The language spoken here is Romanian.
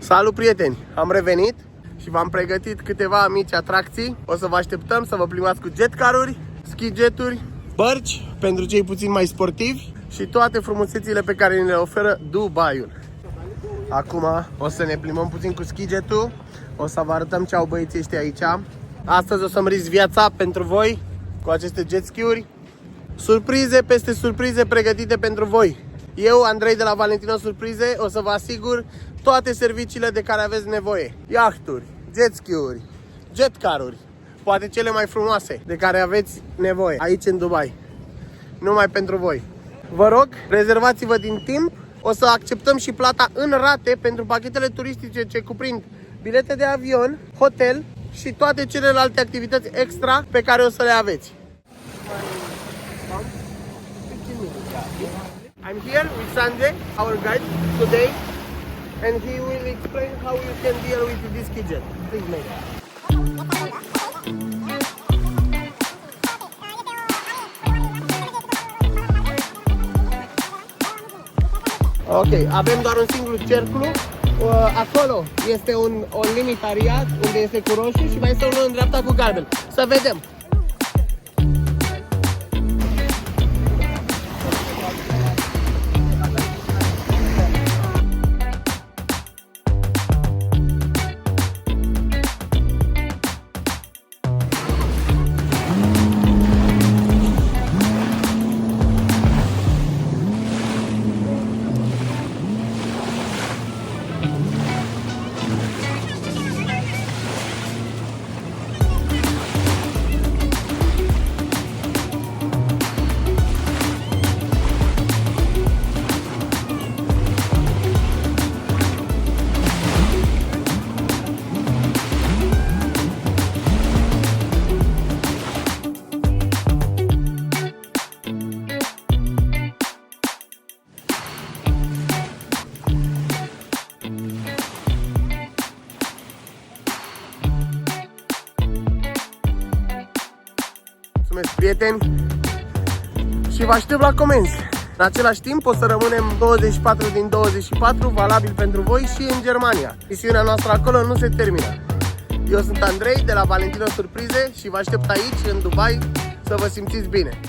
Salut prieteni, am revenit și v-am pregătit câteva mici atracții. O să vă așteptăm să vă plimbați cu jetcaruri, ski jeturi, bărci pentru cei puțin mai sportivi și toate frumusețile pe care ni le oferă Dubaiul. Acum o să ne plimbăm puțin cu ski jetul, o să vă arătăm ce au băieții ăștia aici. Astăzi o să-mi risc viața pentru voi cu aceste jet ski-uri. Surprize peste surprize pregătite pentru voi. Eu, Andrei de la Valentino Surprize, o să vă asigur toate serviciile de care aveți nevoie. Iahturi, jet ski-uri, jetcaruri, poate cele mai frumoase de care aveți nevoie aici în Dubai. Numai pentru voi. Vă rog, rezervați-vă din timp. O să acceptăm și plata în rate pentru pachetele turistice ce cuprind bilete de avion, hotel și toate celelalte activități extra pe care o să le aveți. I'm here with Sanjay, our guide today, and he will explain how you can deal with this ski jet. Please, mate. Ok, avem doar un singur cerclu. Acolo este un limitariat unde este cu roșu și mai este unul în dreapta cu galben. Să vedem! Mulțumesc, prieteni, și vă aștept la comenzi. În același timp o să rămânem 24 din 24 valabil pentru voi și în Germania. Misiunea noastră acolo nu se termină. Eu sunt Andrei de la Valentino Surprize și vă aștept aici în Dubai să vă simțiți bine.